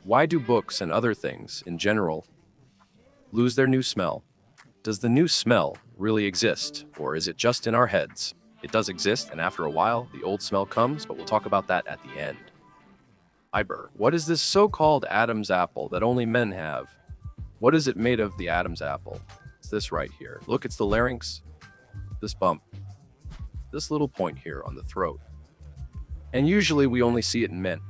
Why do books and other things, in general, lose their new smell? Does the new smell really exist, or is it just in our heads? It does exist, and after a while, the old smell comes, but we'll talk about that at the end. Iber, what is this so-called Adam's apple that only men have? What is it made of, the Adam's apple? It's this right here. Look, it's the larynx, this bump, this little point here on the throat. And usually we only see it in men,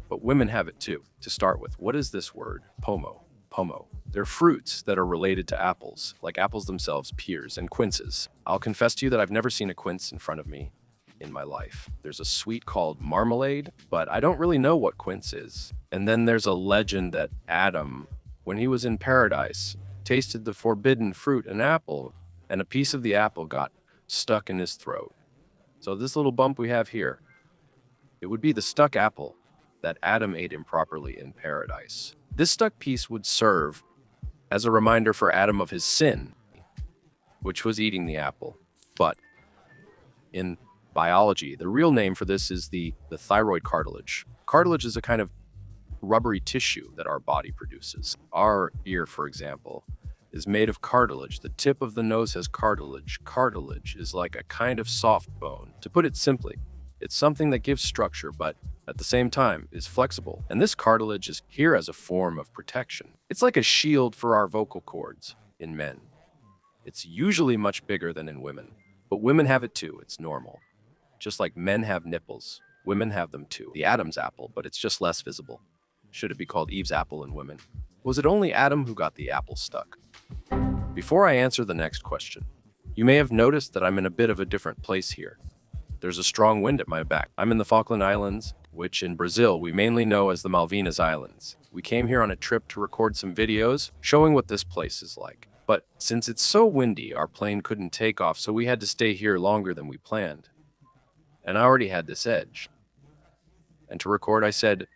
but women have it too. To start with, what is this word? Pomo. Pomo. They're fruits that are related to apples, like apples themselves, pears, and quinces. I'll confess to you that I've never seen a quince in front of me in my life. There's a sweet called marmalade, but I don't really know what quince is. And then there's a legend that Adam, when he was in paradise, tasted the forbidden fruit, an apple, and a piece of the apple got stuck in his throat. So this little bump we have here, it would be the stuck apple that Adam ate improperly in paradise. This stuck piece would serve as a reminder for Adam of his sin, which was eating the apple. But in biology, the real name for this is the thyroid cartilage. Cartilage is a kind of rubbery tissue that our body produces. Our ear, for example, is made of cartilage. The tip of the nose has cartilage. Cartilage is like a kind of soft bone. To put it simply, it's something that gives structure, but at the same time is flexible. And this cartilage is here as a form of protection. It's like a shield for our vocal cords in men. It's usually much bigger than in women, but women have it too. It's normal. Just like men have nipples, women have them too. The Adam's apple, but it's just less visible. Should it be called Eve's apple in women? Was it only Adam who got the apple stuck? Before I answer the next question, you may have noticed that I'm in a bit of a different place here. There's a strong wind at my back. I'm in the Falkland Islands, which in Brazil we mainly know as the Malvinas Islands. We came here on a trip to record some videos showing what this place is like. But since it's so windy, our plane couldn't take off, so we had to stay here longer than we planned. And I already had this edge. And to record, I said,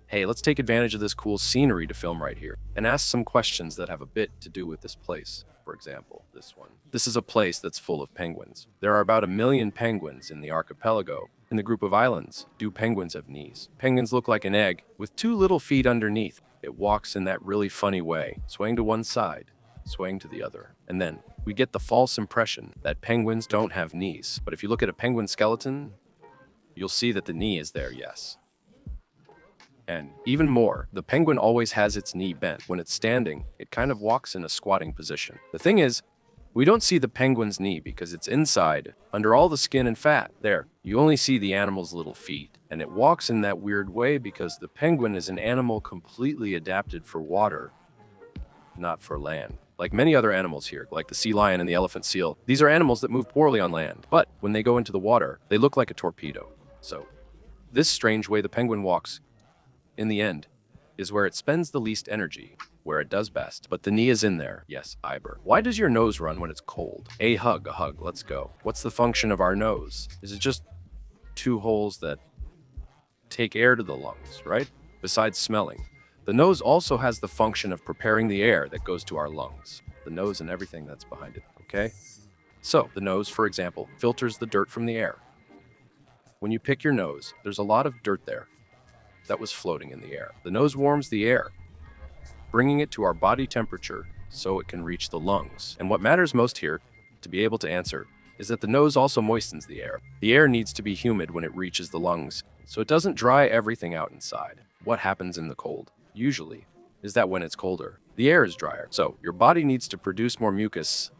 hey, let's take advantage of this cool scenery to film right here and ask some questions that have a bit to do with this place. For example, this one. This is a place that's full of penguins. There are about 1 million penguins in the archipelago. In the group of islands, do penguins have knees? Penguins look like an egg with 2 little feet underneath. It walks in that really funny way, swaying to one side, swaying to the other. And then we get the false impression that penguins don't have knees. But if you look at a penguin skeleton, you'll see that the knee is there, yes. And even more, the penguin always has its knee bent. When it's standing, it kind of walks in a squatting position. The thing is, we don't see the penguin's knee because it's inside, under all the skin and fat. There, you only see the animal's little feet. And it walks in that weird way because the penguin is an animal completely adapted for water, not for land. Like many other animals here, like the sea lion and the elephant seal, these are animals that move poorly on land. But when they go into the water, they look like a torpedo. So, this strange way the penguin walks, in the end, is where it spends the least energy, where it does best. But the knee is in there. Yes, Iber. Why does your nose run when it's cold? A hug, let's go. What's the function of our nose? Is it just 2 holes that take air to the lungs, right? Besides smelling. The nose also has the function of preparing the air that goes to our lungs. The nose and everything that's behind it, okay? So, the nose, for example, filters the dirt from the air. When you pick your nose, there's a lot of dirt there that was floating in the air. The nose warms the air, bringing it to our body temperature so it can reach the lungs. And what matters most here, to be able to answer, is that the nose also moistens the air. The air needs to be humid when it reaches the lungs, so it doesn't dry everything out inside. What happens in the cold, usually, is that when it's colder, the air is drier. So your body needs to produce more mucus,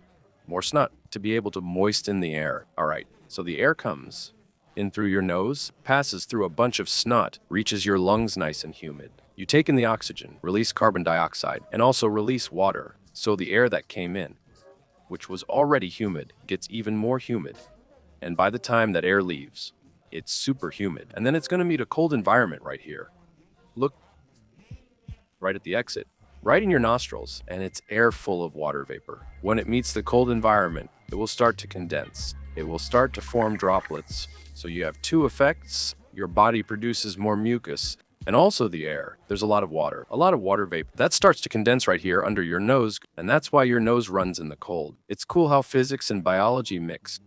more snot, to be able to moisten the air. All right, so the air comes in through your nose, passes through a bunch of snot, reaches your lungs nice and humid. You take in the oxygen, release carbon dioxide, and also release water. So the air that came in, which was already humid, gets even more humid. And by the time that air leaves, it's super humid. And then it's going to meet a cold environment right here. Look, right at the exit, right in your nostrils, and it's air full of water vapor. When it meets the cold environment, it will start to condense. It will start to form droplets. So you have 2 effects. Your body produces more mucus, and also the air. There's a lot of water vapor. That starts to condense right here under your nose, and that's why your nose runs in the cold. It's cool how physics and biology mix,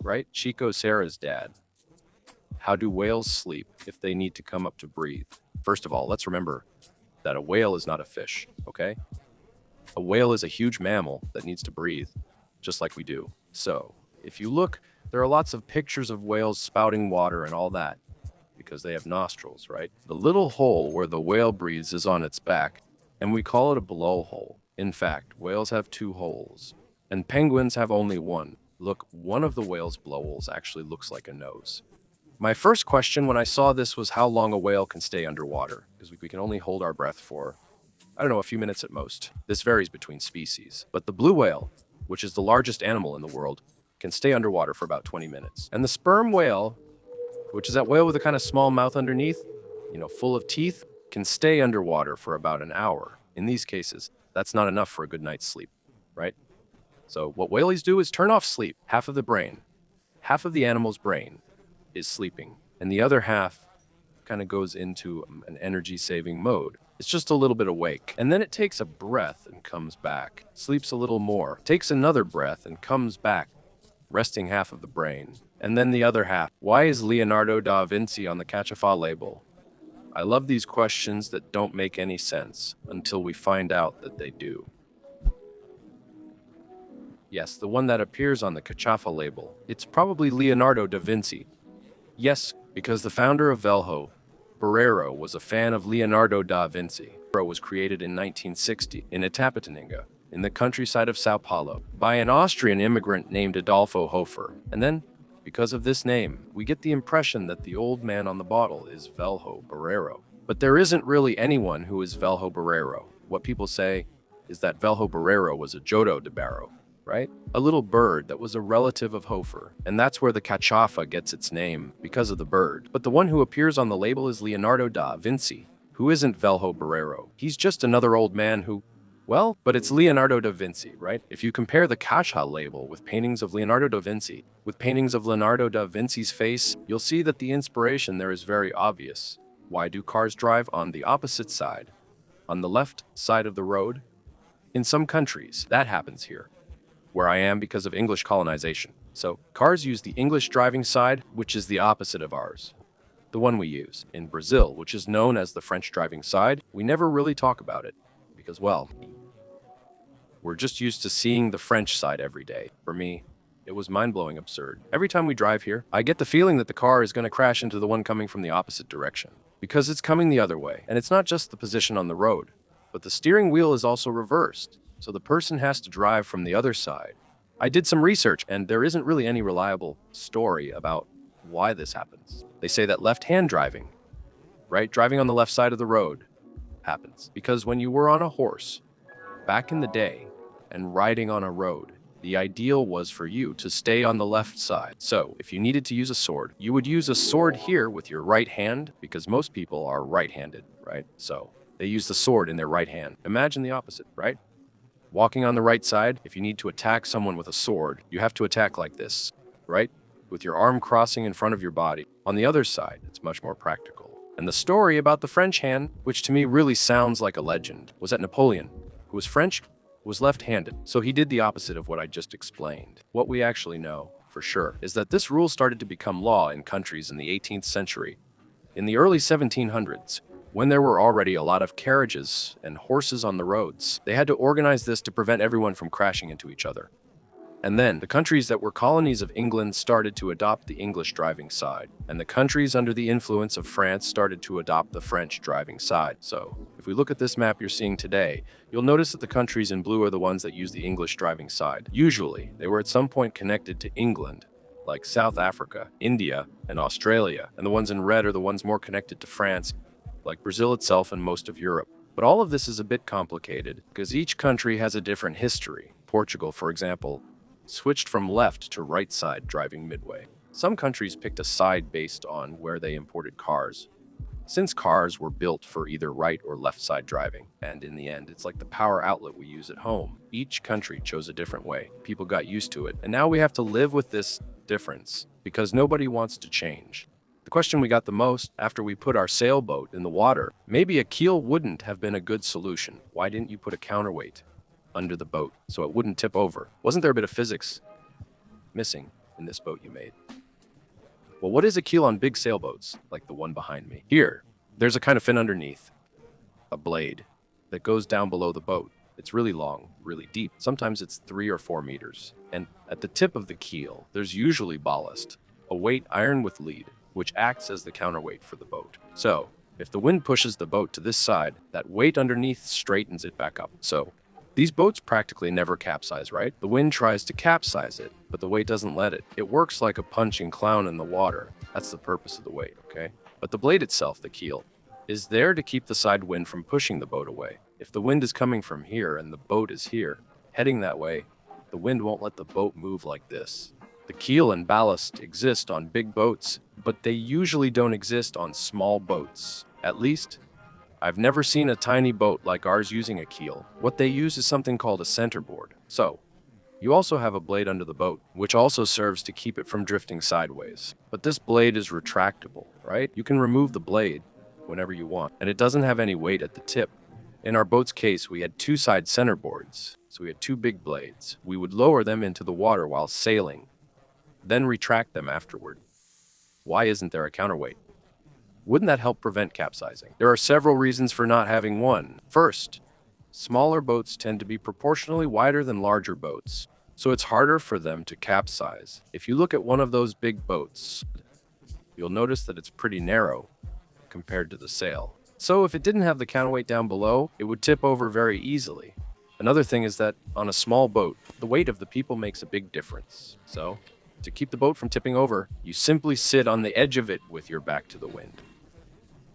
right? Chico Sarah's dad. How do whales sleep if they need to come up to breathe? First of all, let's remember that a whale is not a fish, okay? A whale is a huge mammal that needs to breathe, just like we do. So, if you look, there are lots of pictures of whales spouting water and all that, because they have nostrils, right? The little hole where the whale breathes is on its back, and we call it a blowhole. In fact, whales have two holes, and penguins have only one. Look, one of the whale's blowholes actually looks like a nose. My first question when I saw this was how long a whale can stay underwater, because we can only hold our breath for, I don't know, a few minutes at most. This varies between species. But the blue whale, which is the largest animal in the world, can stay underwater for about 20 minutes. And the sperm whale, which is that whale with a kind of small mouth underneath, full of teeth, can stay underwater for about an hour. In these cases, that's not enough for a good night's sleep, right? So what whales do is turn off sleep. Half of the animal's brain is sleeping, and the other half kind of goes into an energy-saving mode. It's just a little bit awake, and then it takes a breath and comes back, sleeps a little more, takes another breath and comes back, resting half of the brain, and then the other half. Why is Leonardo da Vinci on the Cachafa label? I love these questions that don't make any sense until we find out that they do. Yes, the one that appears on the Cachafa label. It's probably Leonardo da Vinci. Yes, because the founder of Velho, Barreiro, was a fan of Leonardo da Vinci. Barreiro was created in 1960 in Itapetininga, in the countryside of Sao Paulo, by an Austrian immigrant named Adolfo Hofer. And then, because of this name, we get the impression that the old man on the bottle is Velho Barreiro. But there isn't really anyone who is Velho Barreiro. What people say is that Velho Barreiro was a Jodo de Barro, right? A little bird that was a relative of Hofer, and that's where the cachafa gets its name, because of the bird. But the one who appears on the label is Leonardo da Vinci, who isn't Velho Barreiro. He's just another old man who, well, but it's Leonardo da Vinci, right? If you compare the Cacha label with paintings of Leonardo da Vinci, with paintings of Leonardo da Vinci's face, you'll see that the inspiration there is very obvious. Why do cars drive on the opposite side? On the left side of the road? In some countries, that happens here, where I am because of English colonization. So, cars use the English driving side, which is the opposite of ours. The one we use. In Brazil, which is known as the French driving side, we never really talk about it, because, well, we're just used to seeing the French side every day. For me, it was mind-blowing absurd. Every time we drive here, I get the feeling that the car is going to crash into the one coming from the opposite direction, because it's coming the other way. And it's not just the position on the road, but the steering wheel is also reversed, so the person has to drive from the other side. I did some research, and there isn't really any reliable story about why this happens. They say that left-hand driving, right, driving on the left side of the road, happens because when you were on a horse, back in the day, and riding on a road, the ideal was for you to stay on the left side. So, if you needed to use a sword, you would use a sword here with your right hand, because most people are right-handed, right? So, they use the sword in their right hand. Imagine the opposite, right? Walking on the right side, if you need to attack someone with a sword, you have to attack like this, right? With your arm crossing in front of your body. On the other side, it's much more practical. And the story about the French hand, which to me really sounds like a legend, was that Napoleon, who was French, was left-handed, so he did the opposite of what I just explained. What we actually know, for sure, is that this rule started to become law in countries in the 18th century. In the early 1700s, when there were already a lot of carriages and horses on the roads, they had to organize this to prevent everyone from crashing into each other. And then, the countries that were colonies of England started to adopt the English driving side, and the countries under the influence of France started to adopt the French driving side. So, if we look at this map you're seeing today, you'll notice that the countries in blue are the ones that use the English driving side. Usually, they were at some point connected to England, like South Africa, India, and Australia, and the ones in red are the ones more connected to France, like Brazil itself and most of Europe. But all of this is a bit complicated, because each country has a different history. Portugal, for example, switched from left to right side driving midway. Some countries picked a side based on where they imported cars, since cars were built for either right or left side driving. And in the end, it's like the power outlet we use at home. Each country chose a different way. People got used to it, and now we have to live with this difference, because nobody wants to change. The question we got the most after we put our sailboat in the water, maybe a keel wouldn't have been a good solution. Why didn't you put a counterweight under the boat so it wouldn't tip over? Wasn't there a bit of physics missing in this boat you made? Well, what is a keel on big sailboats, like the one behind me? Here, there's a kind of fin underneath. a blade that goes down below the boat. It's really long, really deep. Sometimes it's 3 or 4 meters. And at the tip of the keel, there's usually ballast, a weight iron with lead, which acts as the counterweight for the boat. So, if the wind pushes the boat to this side, that weight underneath straightens it back up. So, these boats practically never capsize, right? The wind tries to capsize it, but the weight doesn't let it. It works like a punching clown in the water. That's the purpose of the weight, okay? But the blade itself, the keel, is there to keep the side wind from pushing the boat away. If the wind is coming from here and the boat is here, heading that way, the wind won't let the boat move like this. The keel and ballast exist on big boats, but they usually don't exist on small boats. At least, I've never seen a tiny boat like ours using a keel. What they use is something called a centerboard. So, you also have a blade under the boat, which also serves to keep it from drifting sideways. But this blade is retractable, right? You can remove the blade whenever you want, and it doesn't have any weight at the tip. In our boat's case, we had 2 side centerboards, so we had 2 big blades. We would lower them into the water while sailing, then retract them afterward. Why isn't there a counterweight? Wouldn't that help prevent capsizing? There are several reasons for not having one. First, smaller boats tend to be proportionally wider than larger boats, so it's harder for them to capsize. If you look at one of those big boats, you'll notice that it's pretty narrow compared to the sail. So if it didn't have the counterweight down below, it would tip over very easily. Another thing is that on a small boat, the weight of the people makes a big difference. So, to keep the boat from tipping over, you simply sit on the edge of it with your back to the wind.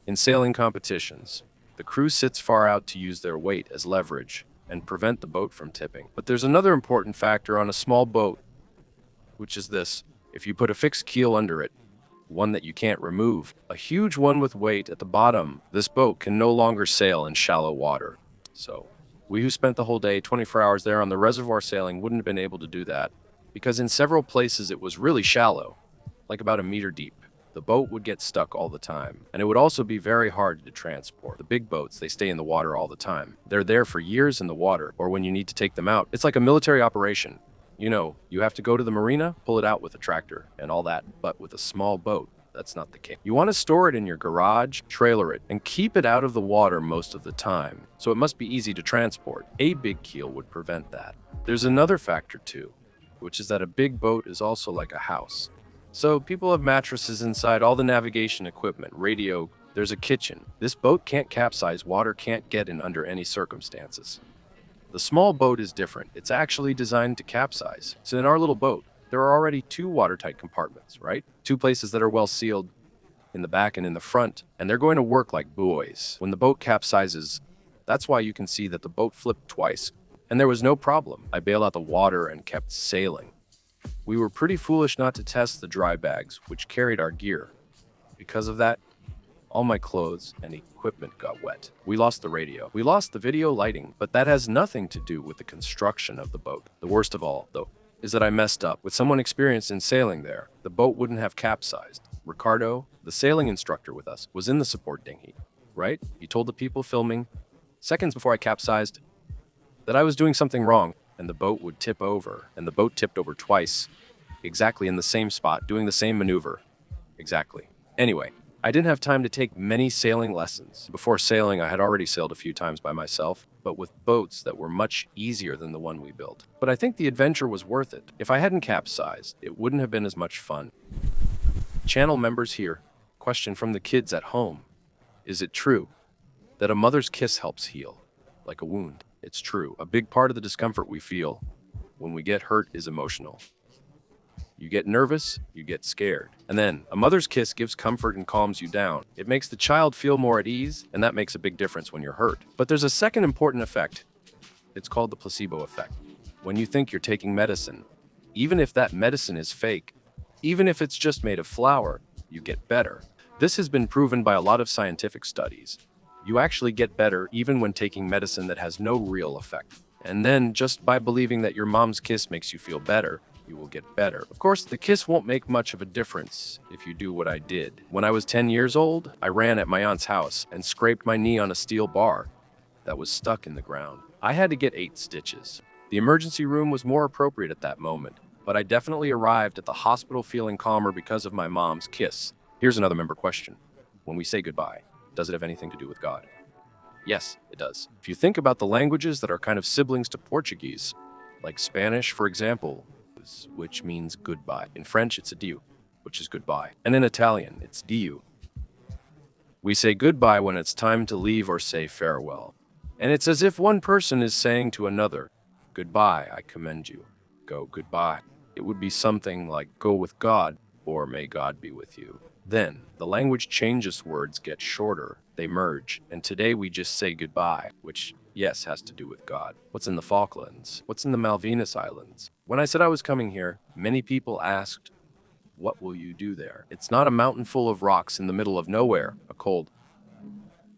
In sailing competitions, the crew sits far out to use their weight as leverage and prevent the boat from tipping. But there's another important factor on a small boat, which is this. If you put a fixed keel under it, one that you can't remove, a huge one with weight at the bottom, this boat can no longer sail in shallow water. So, we who spent the whole day, 24 hours there on the reservoir sailing, wouldn't have been able to do that, because in several places it was really shallow, like about a meter deep. The boat would get stuck all the time, and it would also be very hard to transport. The big boats, they stay in the water all the time. They're there for years in the water, or when you need to take them out. It's like a military operation. You know, you have to go to the marina, pull it out with a tractor, and all that. But with a small boat, that's not the case. You want to store it in your garage, trailer it, and keep it out of the water most of the time, so it must be easy to transport. A big keel would prevent that. There's another factor too, which is that a big boat is also like a house. So people have mattresses inside, all the navigation equipment, radio, there's a kitchen. This boat can't capsize, water can't get in under any circumstances. The small boat is different. It's actually designed to capsize. So in our little boat, there are already 2 watertight compartments, right? 2 places that are well sealed in the back and in the front, and they're going to work like buoys. When the boat capsizes, that's why you can see that the boat flipped twice, and there was no problem. I bailed out the water and kept sailing. We were pretty foolish not to test the dry bags, which carried our gear. Because of that, all my clothes and equipment got wet. We lost the radio. We lost the video lighting, but that has nothing to do with the construction of the boat. The worst of all, though, is that I messed up. With someone experienced in sailing there, the boat wouldn't have capsized. Ricardo, the sailing instructor with us, was in the support dinghy, right? He told the people filming, seconds before I capsized, that I was doing something wrong, and the boat would tip over. And the boat tipped over twice, exactly in the same spot, doing the same maneuver. Exactly. Anyway, I didn't have time to take many sailing lessons. Before sailing, I had already sailed a few times by myself, but with boats that were much easier than the one we built. But I think the adventure was worth it. If I hadn't capsized, it wouldn't have been as much fun. Channel members here. Question from the kids at home. Is it true that a mother's kiss helps heal, like a wound? It's true. A big part of the discomfort we feel when we get hurt is emotional. You get nervous, you get scared. And then, a mother's kiss gives comfort and calms you down. It makes the child feel more at ease, and that makes a big difference when you're hurt. But there's a second important effect. It's called the placebo effect. When you think you're taking medicine, even if that medicine is fake, even if it's just made of flour, you get better. This has been proven by a lot of scientific studies. You actually get better even when taking medicine that has no real effect. And then, just by believing that your mom's kiss makes you feel better, you will get better. Of course, the kiss won't make much of a difference if you do what I did. When I was 10 years old, I ran at my aunt's house and scraped my knee on a steel bar that was stuck in the ground. I had to get 8 stitches. The emergency room was more appropriate at that moment, but I definitely arrived at the hospital feeling calmer because of my mom's kiss. Here's another member question. When we say goodbye, does it have anything to do with God? Yes, it does. If you think about the languages that are kind of siblings to Portuguese, like Spanish, for example, which means goodbye. In French, it's adieu, which is goodbye. And in Italian, it's diu. We say goodbye when it's time to leave or say farewell. And it's as if one person is saying to another, goodbye, I commend you. Go goodbye. It would be something like go with God or may God be with you. Then, the language changes, words get shorter, they merge, and today we just say goodbye, which, yes, has to do with God. What's in the Falklands? What's in the Malvinas Islands? When I said I was coming here, many people asked, what will you do there? It's not a mountain full of rocks in the middle of nowhere, a cold,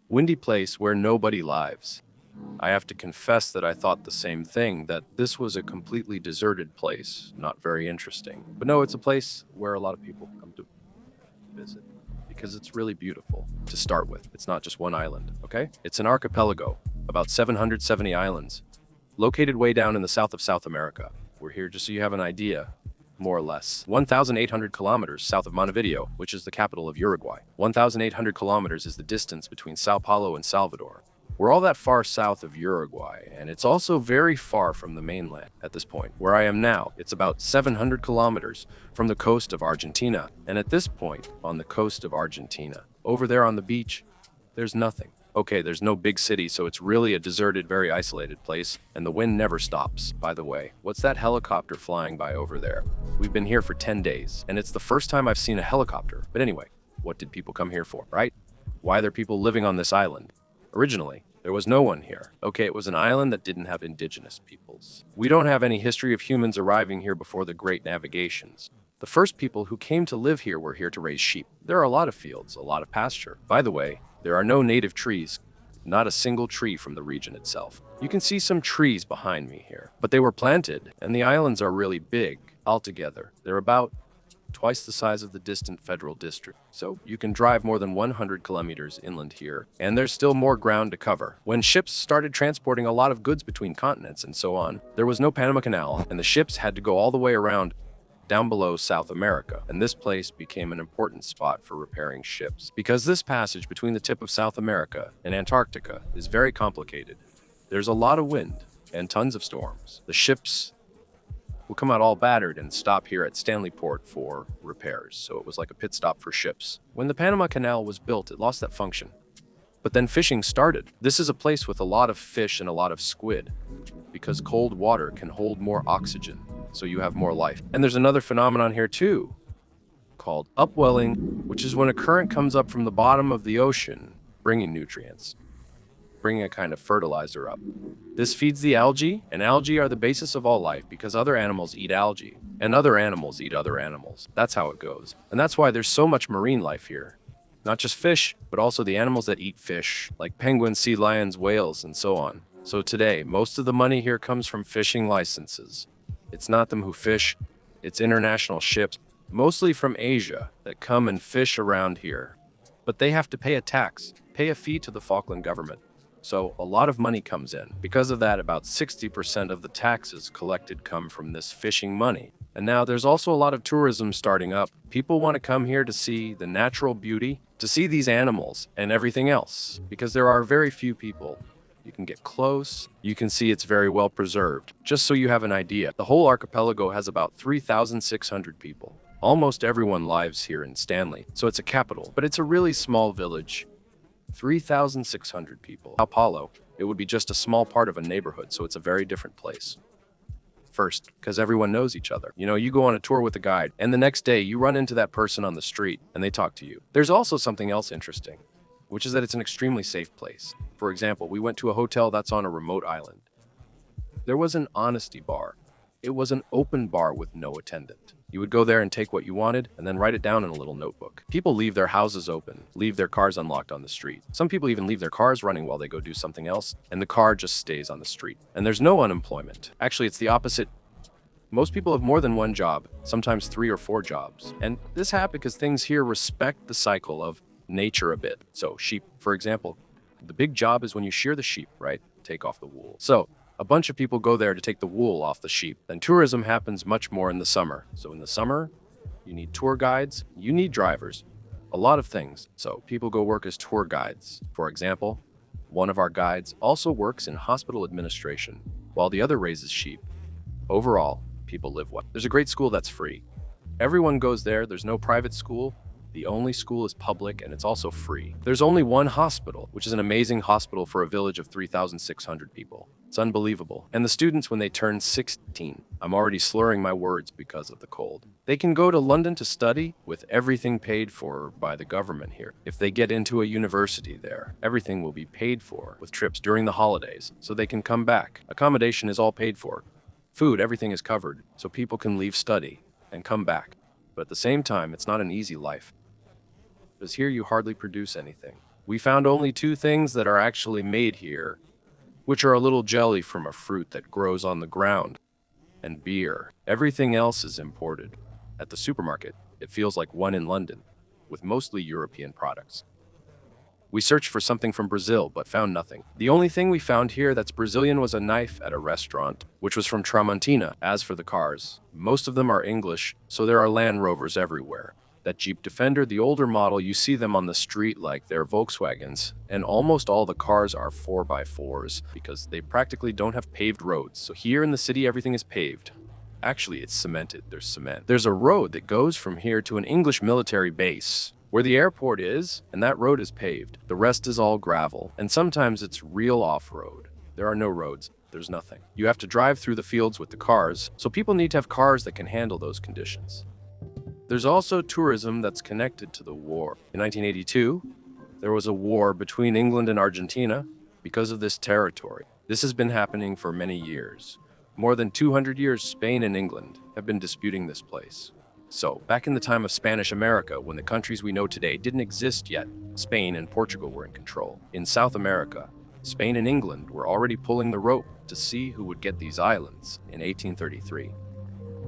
windy place where nobody lives. I have to confess that I thought the same thing, that this was a completely deserted place, not very interesting. But no, it's a place where a lot of people come to visit because it's really beautiful. To start with, it's not just one island, okay? It's an archipelago, about 770 islands, located way down in the south of South America. We're here just so you have an idea, more or less. 1,800 kilometers south of Montevideo, which is the capital of Uruguay. 1,800 kilometers is the distance between Sao Paulo and Salvador. We're all that far south of Uruguay, and it's also very far from the mainland at this point. Where I am now, it's about 700 kilometers from the coast of Argentina, and at this point, on the coast of Argentina, over there on the beach, there's nothing. Okay, there's no big city, so it's really a deserted, very isolated place, and the wind never stops. By the way, what's that helicopter flying by over there? We've been here for 10 days, and it's the first time I've seen a helicopter. But anyway, what did people come here for, right? Why are there people living on this island? Originally, there was no one here. Okay, it was an island that didn't have indigenous peoples. We don't have any history of humans arriving here before the Great Navigations. The first people who came to live here were here to raise sheep. There are a lot of fields, a lot of pasture. By the way, there are no native trees, not a single tree from the region itself. You can see some trees behind me here, but they were planted, and the islands are really big altogether. They're about twice the size of the distant federal district. So you can drive more than 100 kilometers inland here, and there's still more ground to cover. When ships started transporting a lot of goods between continents and so on, there was no Panama Canal, and the ships had to go all the way around down below South America, and this place became an important spot for repairing ships. Because this passage between the tip of South America and Antarctica is very complicated. There's a lot of wind and tons of storms. The ships will come out all battered and stop here at Stanley Port for repairs, so it was like a pit stop for ships. When the Panama Canal was built, it lost that function. But then fishing started. This is a place with a lot of fish and a lot of squid, because cold water can hold more oxygen, so you have more life. And there's another phenomenon here too, called upwelling, which is when a current comes up from the bottom of the ocean, bringing nutrients, bringing a kind of fertilizer up. This feeds the algae, and algae are the basis of all life because other animals eat algae, and other animals eat other animals. That's how it goes. And that's why there's so much marine life here. Not just fish, but also the animals that eat fish, like penguins, sea lions, whales, and so on. So today, most of the money here comes from fishing licenses. It's not them who fish, it's international ships, mostly from Asia, that come and fish around here. But they have to pay a tax, pay a fee to the Falkland government. So a lot of money comes in. Because of that, about 60% of the taxes collected come from this fishing money. And now there's also a lot of tourism starting up. People want to come here to see the natural beauty, to see these animals and everything else, because there are very few people. You can get close, you can see it's very well preserved. Just so you have an idea, the whole archipelago has about 3,600 people. Almost everyone lives here in Stanley, so it's a capital, but it's a really small village. 3,600 people. Sao Paulo, it would be just a small part of a neighborhood, so it's a very different place. First, because everyone knows each other. You know, you go on a tour with a guide, and the next day you run into that person on the street, and they talk to you. There's also something else interesting, which is that it's an extremely safe place. For example, we went to a hotel that's on a remote island. There was an honesty bar. It was an open bar with no attendant. You would go there and take what you wanted and then write it down in a little notebook. People leave their houses open, leave their cars unlocked on the street. Some people even leave their cars running while they go do something else, and the car just stays on the street. And there's no unemployment. Actually, it's the opposite. Most people have more than one job, sometimes 3 or 4 jobs. And this happens because things here respect the cycle of nature a bit. So sheep, for example, the big job is when you shear the sheep, right? Take off the wool. So a bunch of people go there to take the wool off the sheep. Then tourism happens much more in the summer. So in the summer, you need tour guides, you need drivers, a lot of things. So people go work as tour guides. For example, One of our guides also works in hospital administration, while the other raises sheep. Overall, people live well. There's a great school that's free. Everyone goes there, there's no private school. The only school is public and it's also free. There's only one hospital, which is an amazing hospital for a village of 3,600 people. It's unbelievable. And the students, when they turn 16, I'm already slurring my words because of the cold. They can go to London to study with everything paid for by the government here. If they get into a university there, everything will be paid for with trips during the holidays so they can come back. Accommodation is all paid for. Food, everything is covered so people can leave study and come back. But at the same time, it's not an easy life. Because here you hardly produce anything. We found only two things that are actually made here, which are a little jelly from a fruit that grows on the ground, and beer. Everything else is imported. At the supermarket, it feels like one in London, with mostly European products. We searched for something from Brazil, but found nothing. The only thing we found here that's Brazilian was a knife at a restaurant, which was from Tramontina. As for the cars, most of them are English, so there are Land Rovers everywhere. That Jeep Defender, the older model, you see them on the street like they're Volkswagens, and almost all the cars are 4x4s because they practically don't have paved roads. So here in the city, everything is paved. Actually, it's cemented. There's cement. There's a road that goes from here to an English military base where the airport is, and that road is paved. The rest is all gravel, and sometimes it's real off-road. There are no roads. There's nothing. You have to drive through the fields with the cars, so people need to have cars that can handle those conditions. There's also tourism that's connected to the war. In 1982, there was a war between England and Argentina because of this territory. This has been happening for many years. More than 200 years, Spain and England have been disputing this place. So, back in the time of Spanish America, when the countries we know today didn't exist yet, Spain and Portugal were in control. In South America, Spain and England were already pulling the rope to see who would get these islands in 1833.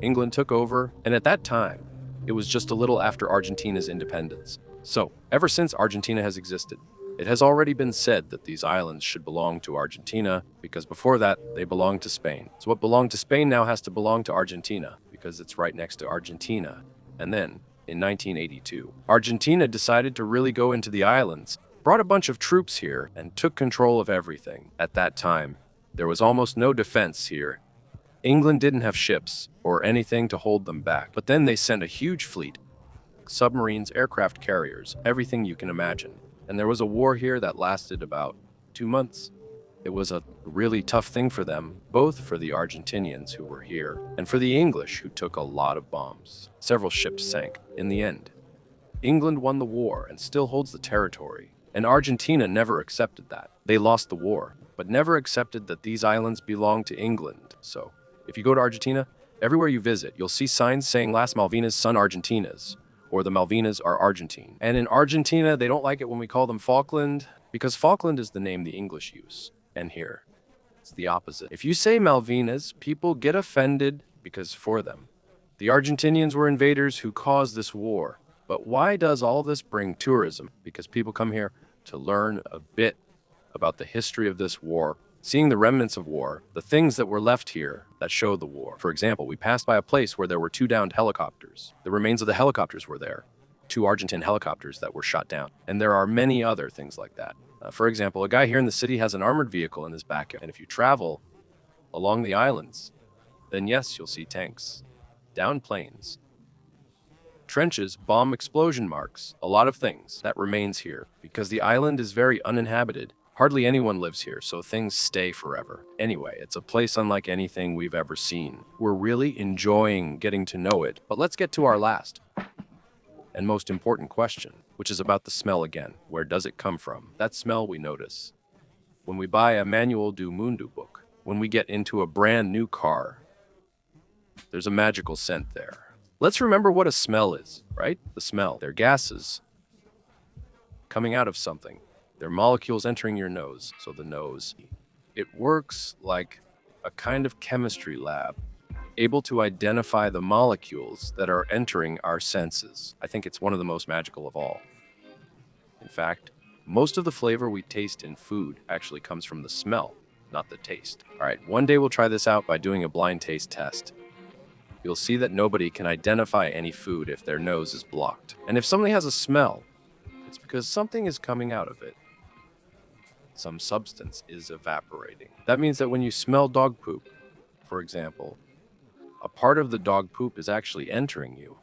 England took over, and at that time, it was just a little after Argentina's independence. So, ever since Argentina has existed, it has already been said that these islands should belong to Argentina because before that, they belonged to Spain. So what belonged to Spain now has to belong to Argentina because it's right next to Argentina. And then, in 1982, Argentina decided to really go into the islands, brought a bunch of troops here, and took control of everything. At that time, there was almost no defense here. England didn't have ships or anything to hold them back, but then they sent a huge fleet, submarines, aircraft carriers, everything you can imagine. And there was a war here that lasted about 2 months. It was a really tough thing for them, both for the Argentinians who were here and for the English who took a lot of bombs. Several ships sank. In the end, England won the war and still holds the territory, and Argentina never accepted that. They lost the war, but never accepted that these islands belong to England. So, if you go to Argentina, everywhere you visit, you'll see signs saying Las Malvinas son Argentinas, or the Malvinas are Argentine. And in Argentina, they don't like it when we call them Falkland, because Falkland is the name the English use. And here, it's the opposite. If you say Malvinas, people get offended because for them, the Argentinians were invaders who caused this war. But why does all this bring tourism? Because people come here to learn a bit about the history of this war, seeing the remnants of war, the things that were left here that show the war. For example, we passed by a place where there were 2 downed helicopters. The remains of the helicopters were there. 2 Argentine helicopters that were shot down. And there are many other things like that. For example, a guy here in the city has an armored vehicle in his backyard. And if you travel along the islands, then yes, you'll see tanks, downed planes, trenches, bomb explosion marks, a lot of things that remains here because the island is very uninhabited. Hardly anyone lives here, so things stay forever. Anyway, it's a place unlike anything we've ever seen. We're really enjoying getting to know it, but let's get to our last and most important question, which is about the smell again. Where does it come from? That smell we notice when we buy a Manual do Mundo book, when we get into a brand new car. There's a magical scent there. Let's remember what a smell is, right? The smell. They're gases coming out of something. They're molecules entering your nose, so the nose. It works like a kind of chemistry lab, able to identify the molecules that are entering our senses. I think it's one of the most magical of all. In fact, most of the flavor we taste in food actually comes from the smell, not the taste. All right, one day we'll try this out by doing a blind taste test. You'll see that nobody can identify any food if their nose is blocked. And if somebody has a smell, it's because something is coming out of it. some substance is evaporating. That means that when you smell dog poop, for example, a part of the dog poop is actually entering you.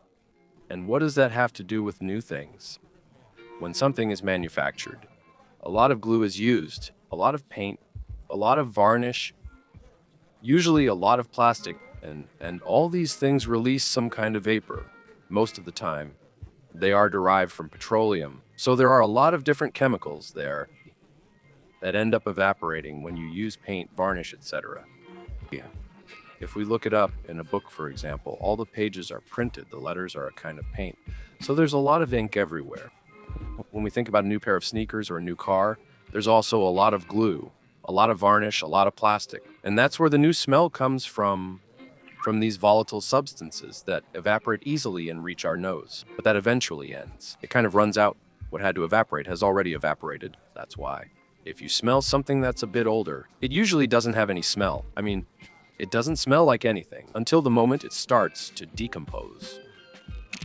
And what does that have to do with new things? When something is manufactured, a lot of glue is used, a lot of paint, a lot of varnish, usually a lot of plastic, and all these things release some kind of vapor. Most of the time, they are derived from petroleum. So there are a lot of different chemicals there that end up evaporating when you use paint, varnish, etc. If we look it up in a book, for example, all the pages are printed, the letters are a kind of paint. So there's a lot of ink everywhere. When we think about a new pair of sneakers or a new car, there's also a lot of glue, a lot of varnish, a lot of plastic. And that's where the new smell comes from these volatile substances that evaporate easily and reach our nose. But that eventually ends. It kind of runs out. What had to evaporate has already evaporated. That's why. If you smell something that's a bit older, it usually doesn't have any smell. I mean, it doesn't smell like anything until the moment it starts to decompose.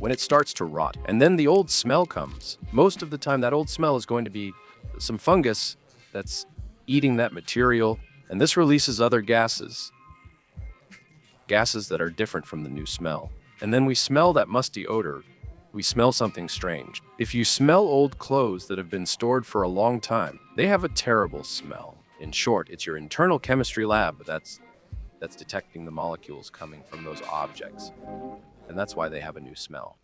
When it starts to rot, and then the old smell comes. Most of the time, that old smell is going to be some fungus that's eating that material, and this releases other gases that are different from the new smell. And then we smell that musty odor. We smell something strange. If you smell old clothes that have been stored for a long time, they have a terrible smell. In short, it's your internal chemistry lab that's detecting the molecules coming from those objects. And that's why they have a new smell.